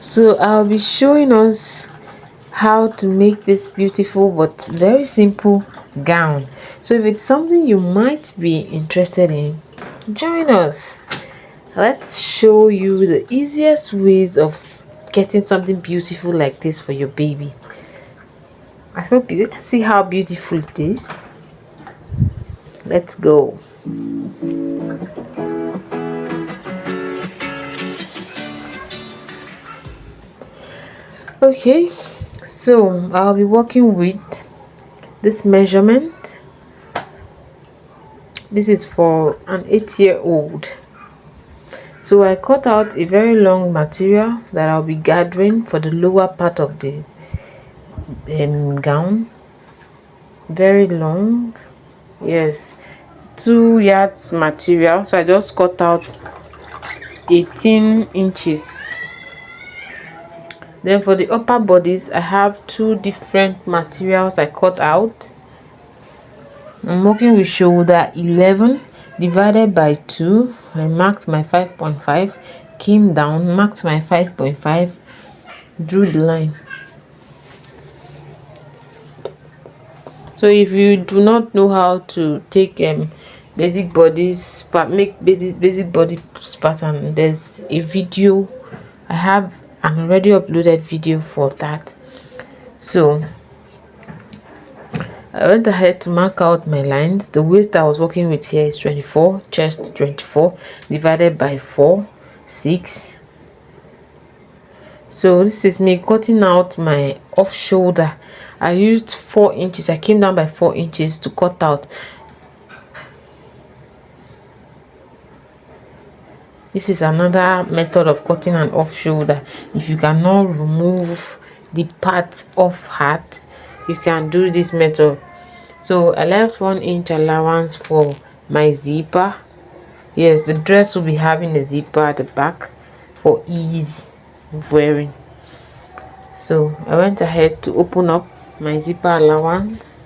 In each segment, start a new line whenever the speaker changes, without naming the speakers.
So I'll be showing us how to make this beautiful but very simple gown. So if it's something you might be interested in, join us. Let's show you the easiest ways of getting something beautiful like this for your baby. I hope you see how beautiful it is. Let's go. Okay, so I'll be working with this measurement. This is for an 8-year-old. So I cut out a very long material that I'll be gathering for the lower part of the gown. Very long, yes, 2 yards material. So I just cut out 18 inches. Then for the upper bodice, I have 2 different materials I cut out. I'm working with shoulder 11 divided by 2. I marked my 5.5, came down, marked my 5.5, drew the line. So if you do not know how to take basic bodies, but make basic body pattern, there's a video. I have an already uploaded video for that. So I went ahead to mark out my lines. The waist I was working with here is 24, chest 24 divided by 4, 6. So this is me cutting out my off shoulder. I used 4 inches. I came down by 4 inches to cut out. This is another method of cutting an off shoulder. If you cannot remove the part off hat, you can do this method. So I left 1 inch allowance for my zipper. Yes, the dress will be having a zipper at the back for ease of wearing. So I went ahead to open up my zipper allowance.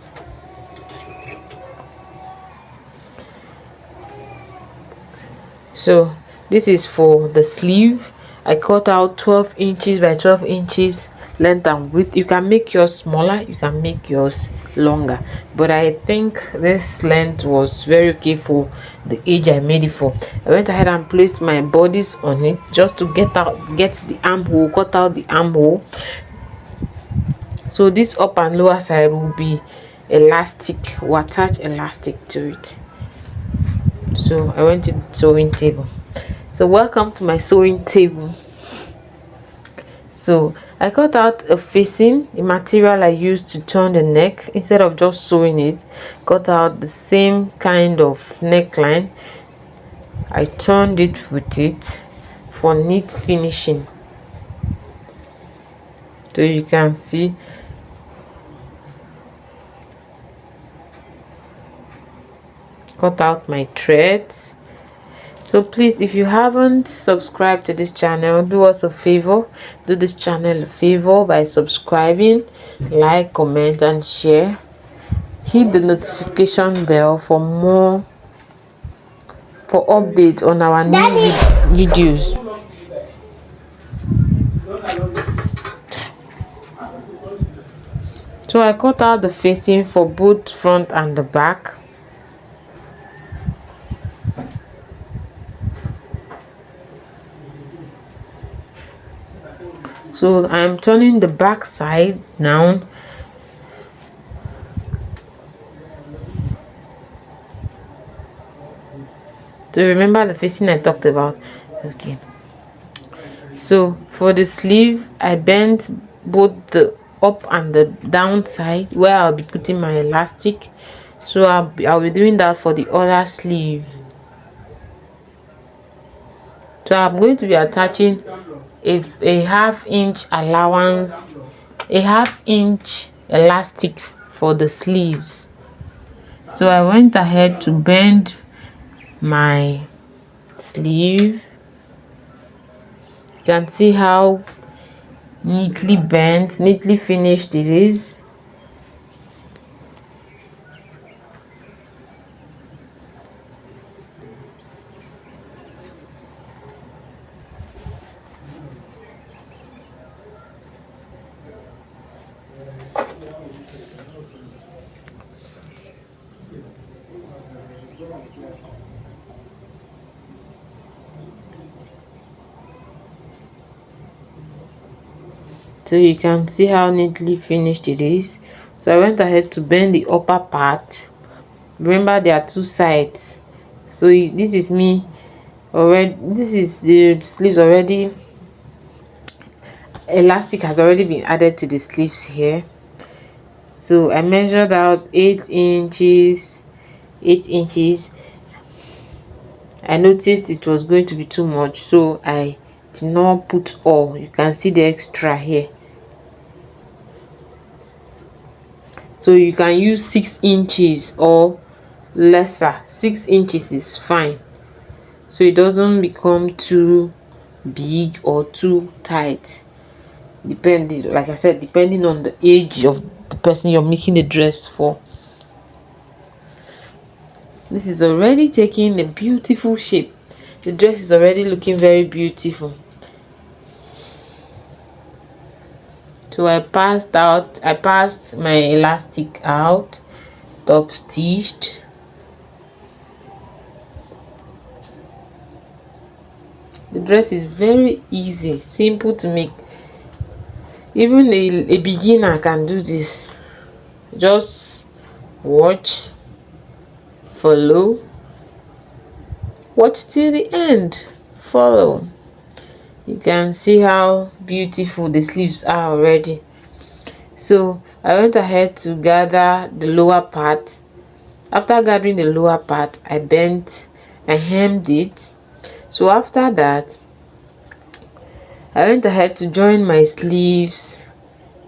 So this is for the sleeve. I cut out 12 inches by 12 inches length and width. You can make yours smaller, you can make yours longer, but I think this length was very okay for the age I made it for. I went ahead and placed my bodice on it just to get the armhole, cut out the armhole. So this up and lower side will be elastic. We'll attach elastic to it. So I went to the sewing table. So welcome to my sewing table. So I cut out a facing, the material I used to turn the neck. Instead of just sewing it, cut out the same kind of neckline. I turned it with it for neat finishing. So you can see cut out my threads. So please, if you haven't subscribed to this channel, do us a favor, do this channel a favor by subscribing, like, comment and share. Hit the notification bell for updates on our new videos. So I cut out the facing for both front and the back. So I'm turning the back side now. So remember the facing I talked about. Okay. So for the sleeve, I bent both the up and the down side where I'll be putting my elastic. So I'll be doing that for the other sleeve. So I'm going to be attaching a half-inch allowance, a half-inch elastic for the sleeves. So I went ahead to bend my sleeve. You can see how neatly bent, neatly finished it is. So you can see how neatly finished it is. So I went ahead to bend the upper part. Remember, there are two sides. So this is me already, this is the sleeves already. Elastic has already been added to the sleeves here. So I measured out 8 inches. I noticed it was going to be too much, so I did not put all. You can see the extra here. So you can use 6 inches or lesser. 6 inches is fine, so it doesn't become too big or too tight, depending, like I said, depending on the age of the person you're making the dress for. This is already taking a beautiful shape. The dress is already looking very beautiful. So I passed my elastic out, top stitched. The dress is very easy, simple to make. Even a beginner can do this. Just watch, follow, watch till the end, follow. You can see how beautiful the sleeves are already. So I went ahead to gather the lower part. After gathering the lower part, I hemmed it. So after that, I went ahead to join my sleeves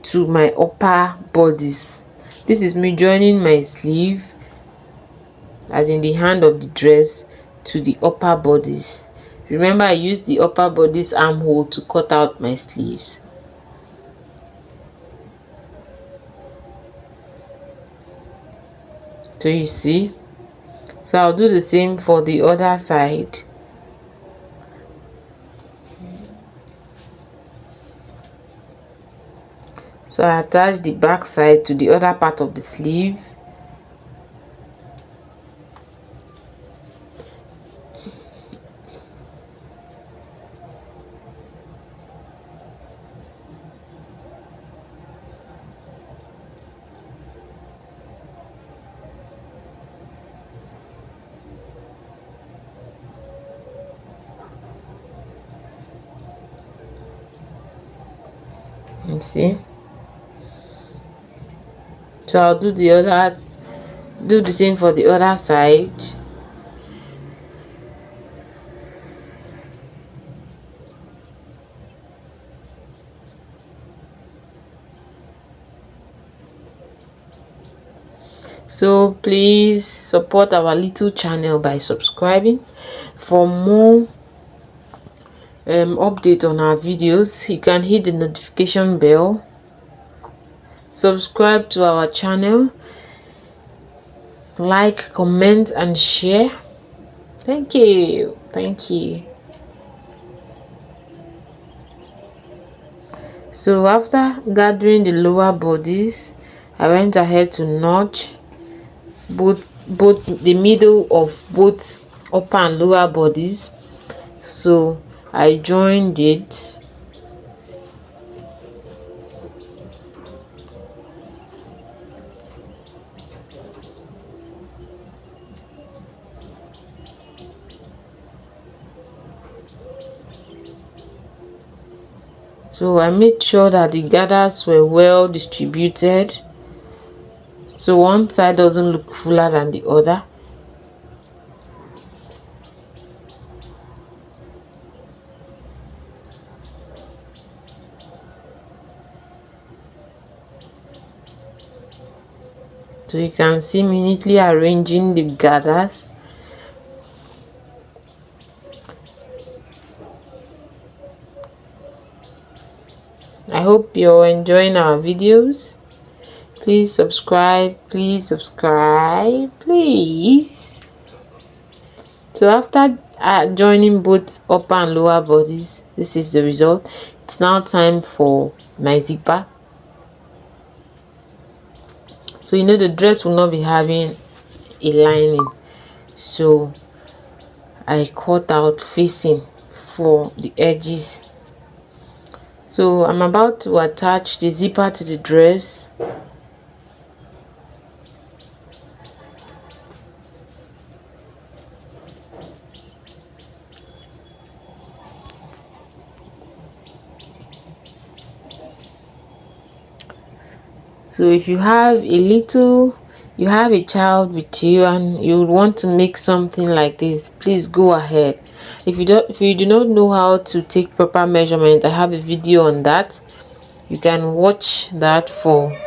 to my upper bodice. This is me joining my sleeve, as in the hand of the dress, to the upper bodice. Remember, I used the upper bodice armhole to cut out my sleeves. So you see, so I'll do the same for the other side. So I attach the back side to the other part of the sleeve. You see, so I'll do the same for the other side. So please support our little channel by subscribing. For more update on our videos, you can hit the notification bell, subscribe to our channel, like, comment and share. Thank you. So after gathering the lower bodies, I went ahead to notch both the middle of both upper and lower bodies. So I joined it. So I made sure that the gathers were well distributed, so one side doesn't look fuller than the other. So you can see me neatly arranging the gathers. I hope you're enjoying our videos. Please subscribe, please. So after joining both upper and lower bodies, this is the result. It's now time for my zipper. So you know the dress will not be having a lining, so I cut out facing for the edges. So I'm about to attach the zipper to the dress. So if you have a child with you and you want to make something like this, please go ahead. If you do not know how to take proper measurement, I have a video on that. You can watch that for.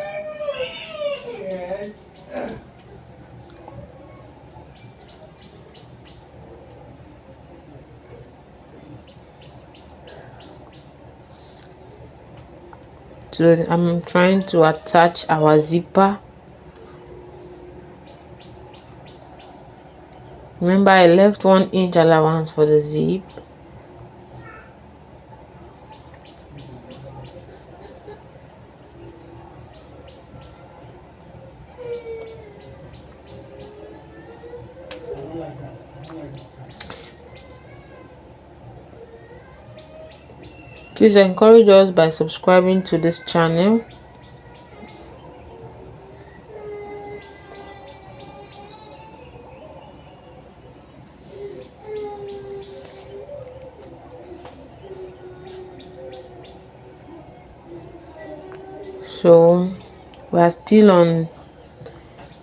So I'm trying to attach our zipper. Remember, I left 1 inch allowance for the zip. Please encourage us by subscribing to this channel. So we are still on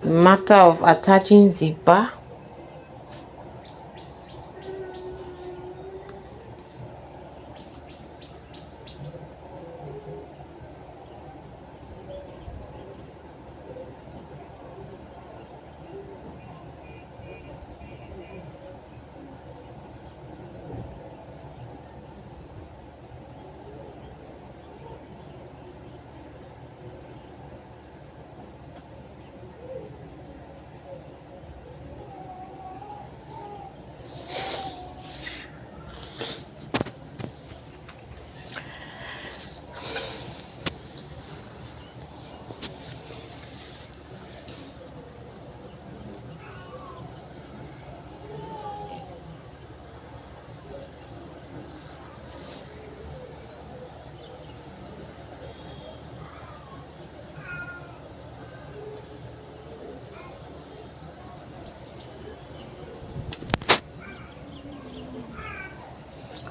the matter of attaching zipper.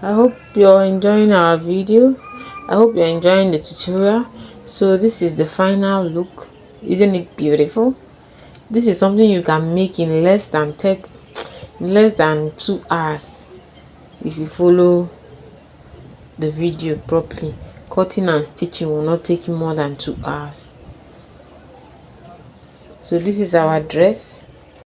I hope you're enjoying our video. I hope you're enjoying the tutorial. So this is the final look. Isn't it beautiful? This is something you can make in less than 2 hours if you follow the video properly. Cutting and stitching will not take you more than 2 hours. So this is our dress.